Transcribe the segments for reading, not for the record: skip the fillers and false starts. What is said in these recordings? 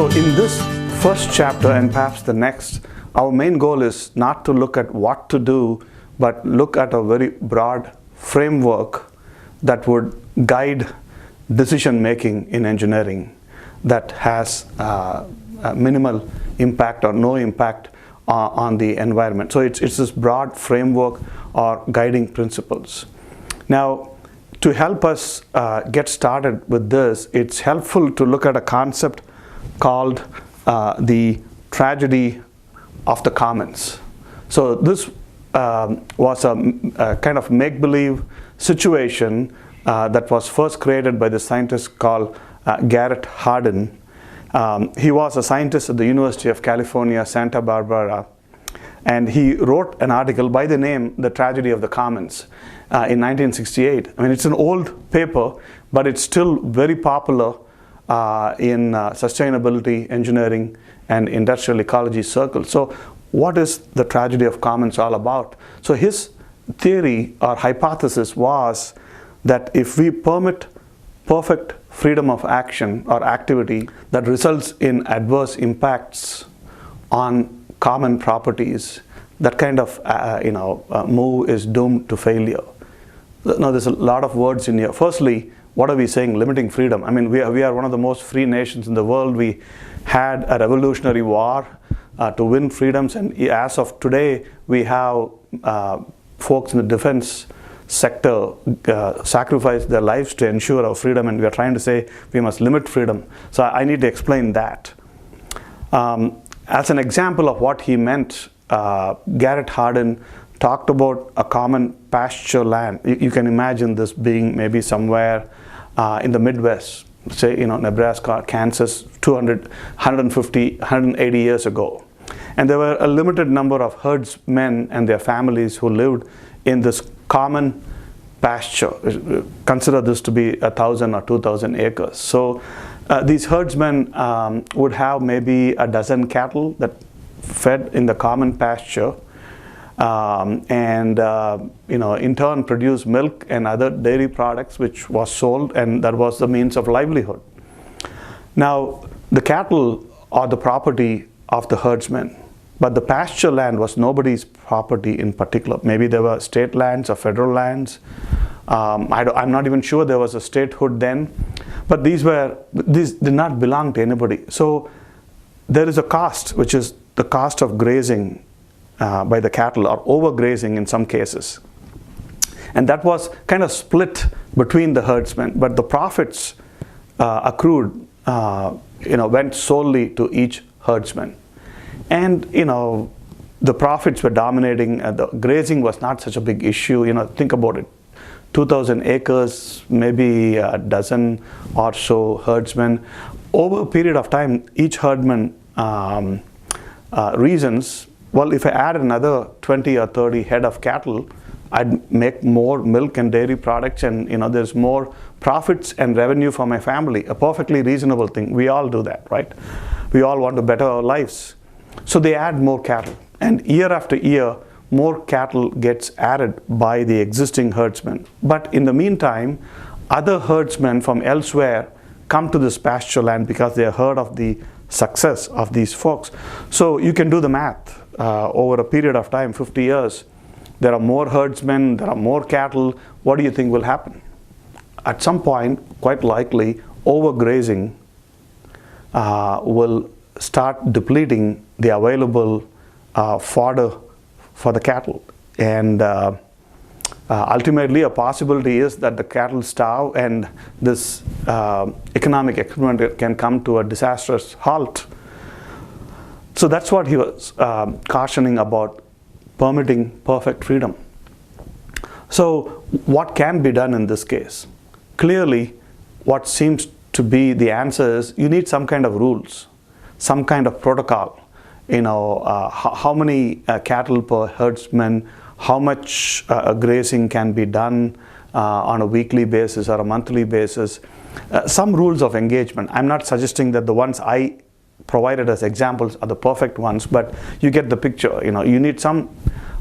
So in this first chapter and perhaps the next, our main goal is not to look at what to do, but look at a very broad framework that would guide decision making in engineering that has minimal impact or no impact on the environment. So it's this broad framework or guiding principles. Now, to help us get started with this, it's helpful to look at a concept called the tragedy of the commons. So this was a kind of make-believe situation that was first created by the scientist called Garrett Hardin. He was a scientist at the University of California, Santa Barbara, and he wrote an article by the name The Tragedy of the Commons in 1968. I mean, it's an old paper, but it's still very popular in sustainability, engineering, and industrial ecology circles. So what is the tragedy of commons all about? So his theory or hypothesis was that if we permit perfect freedom of action or activity that results in adverse impacts on common properties, that kind of move is doomed to failure. Now there's a lot of words in here. Firstly, what are we saying? Limiting freedom. I mean, we are one of the most free nations in the world. We had a revolutionary war to win freedoms, and as of today, we have folks in the defense sector sacrifice their lives to ensure our freedom, and we are trying to say we must limit freedom. So I need to explain that. As an example of what he meant, Garrett Hardin talked about a common pasture land. You can imagine this being maybe somewhere in the Midwest, say, Nebraska, Kansas, 200, 150, 180 years ago. And there were a limited number of herdsmen and their families who lived in this common pasture. Consider this to be 1,000 or 2,000 acres. So these herdsmen would have maybe a dozen cattle that fed in the common pasture, and in turn produce milk and other dairy products which was sold, and that was the means of livelihood. Now the cattle are the property of the herdsmen, but the pasture land was nobody's property in particular. Maybe there were state lands or federal lands. I'm not even sure there was a statehood then, but these did not belong to anybody. So there is a cost, which is the cost of grazing by the cattle, or overgrazing in some cases. And that was kind of split between the herdsmen, but the profits accrued went solely to each herdsman. And the profits were dominating, the grazing was not such a big issue. Think about it, 2,000 acres, maybe a dozen or so herdsmen. Over a period of time, each herdman reasons, well, if I add another 20 or 30 head of cattle, I'd make more milk and dairy products, and there's more profits and revenue for my family. A perfectly reasonable thing. We all do that, right? We all want to better our lives. So they add more cattle, and year after year, more cattle gets added by the existing herdsmen. But in the meantime, other herdsmen from elsewhere come to this pasture land because they have heard of the success of these folks. So you can do the math. Over a period of time, 50 years, there are more herdsmen, there are more cattle. What do you think will happen? At some point, quite likely, overgrazing will start depleting the available fodder for the cattle. And ultimately, a possibility is that the cattle starve, and this economic experiment can come to a disastrous halt. So that's what he was cautioning about, permitting perfect freedom. So what can be done in this case? Clearly, what seems to be the answer is you need some kind of rules, some kind of protocol. How many cattle per herdsman, how much grazing can be done on a weekly basis or a monthly basis, some rules of engagement. I'm not suggesting that the ones I provided as examples are the perfect ones, but you get the picture. You need some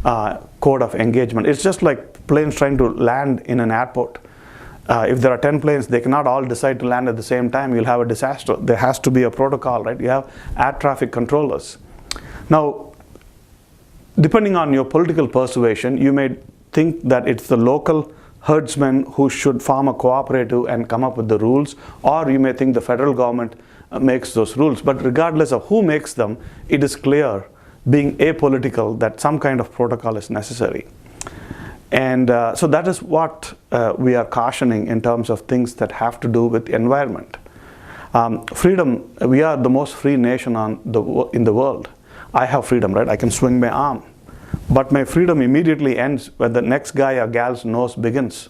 code of engagement. It's just like planes trying to land in an airport. If there are 10 planes, they cannot all decide to land at the same time. You'll have a disaster. There has to be a protocol, right? You have air traffic controllers. Now, depending on your political persuasion, you may think that it's the local herdsmen who should form a cooperative and come up with the rules, or you may think the federal government makes those rules. But regardless of who makes them, it is clear, being apolitical, that some kind of protocol is necessary. And so that is what we are cautioning in terms of things that have to do with the environment. Freedom, we are the most free nation in the world. I have freedom, right? I can swing my arm. But my freedom immediately ends when the next guy or gal's nose begins,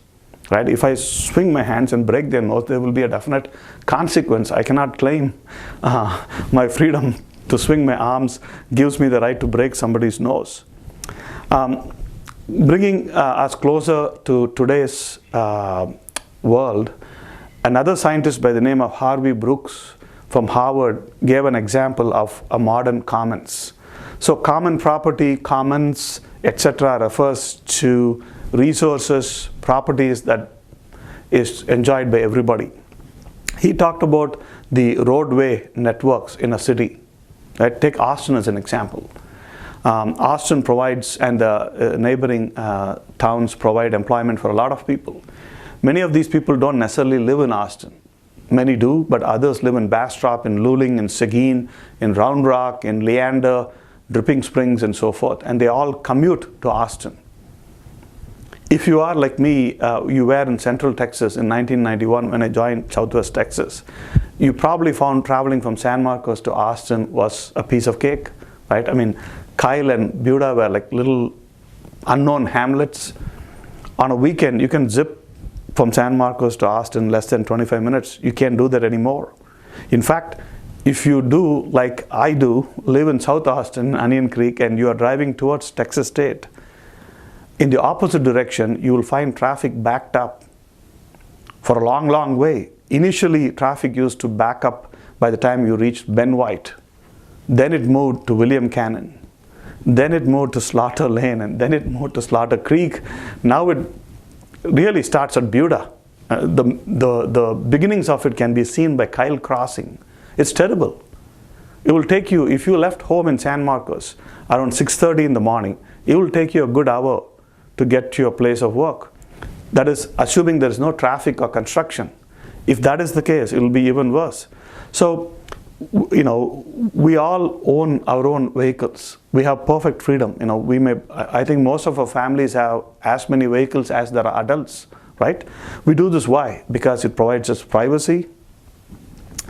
right? If I swing my hands and break their nose, there will be a definite consequence. I cannot claim my freedom to swing my arms gives me the right to break somebody's nose. Bringing us closer to today's world, another scientist by the name of Harvey Brooks from Harvard gave an example of a modern commons. So common property, commons, etc. refers to resources, properties that is enjoyed by everybody. He talked about the roadway networks in a city. Right? Take Austin as an example. Austin provides, and the neighboring towns provide employment for a lot of people. Many of these people don't necessarily live in Austin. Many do, but others live in Bastrop, in Luling, in Seguin, in Round Rock, in Leander, Dripping Springs, and so forth. And they all commute to Austin. If you are like me, you were in Central Texas in 1991 when I joined Southwest Texas. You probably found traveling from San Marcos to Austin was a piece of cake, right? I mean, Kyle and Buda were like little unknown hamlets. On a weekend, you can zip from San Marcos to Austin in less than 25 minutes. You can't do that anymore. In fact, if you do, like I do, live in South Austin, Onion Creek, and you are driving towards Texas State, in the opposite direction, you will find traffic backed up for a long, long way. Initially, traffic used to back up by the time you reached Ben White. Then it moved to William Cannon. Then it moved to Slaughter Lane, and then it moved to Slaughter Creek. Now it really starts at Buda. The beginnings of it can be seen by Kyle Crossing. It's terrible. It will take you, if you left home in San Marcos around 6:30 in the morning, it will take you a good hour to get to your place of work. That is assuming there is no traffic or construction. If that is the case, it will be even worse. So, you know, we all own our own vehicles. We have perfect freedom. You know, I think most of our families have as many vehicles as there are adults, right? We do this why? Because it provides us privacy.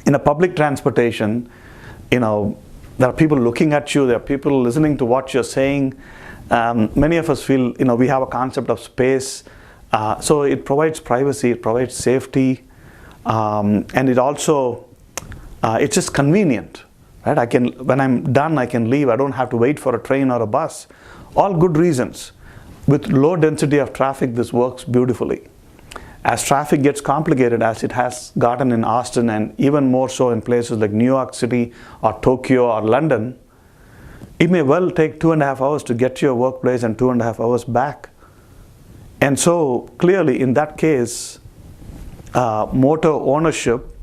In a public transportation, you know, there are people looking at you, there are people listening to what you're saying. Many of us feel, you know, we have a concept of space. So it provides privacy, it provides safety, and it also, it's just convenient, right? When I'm done, I can leave. I don't have to wait for a train or a bus. All good reasons. With low density of traffic, this works beautifully. As traffic gets complicated, as it has gotten in Austin, and even more so in places like New York City or Tokyo or London, it may well take 2.5 hours to get to your workplace and 2.5 hours back. And so clearly in that case, motor ownership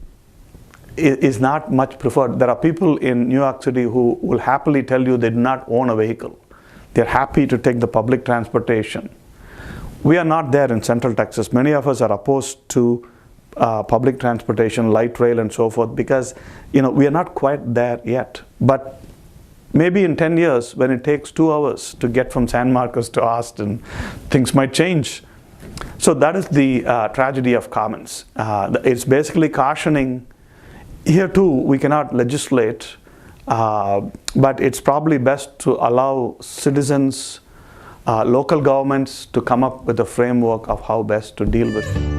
is not much preferred. There are people in New York City who will happily tell you they do not own a vehicle. They're happy to take the public transportation. We are not there in Central Texas. Many of us are opposed to public transportation, light rail, and so forth, because, you know, we are not quite there yet. But maybe in 10 years, when it takes 2 hours to get from San Marcos to Austin, things might change. So that is the tragedy of commons. It's basically cautioning. Here too, we cannot legislate, but it's probably best to allow citizens, local governments to come up with a framework of how best to deal with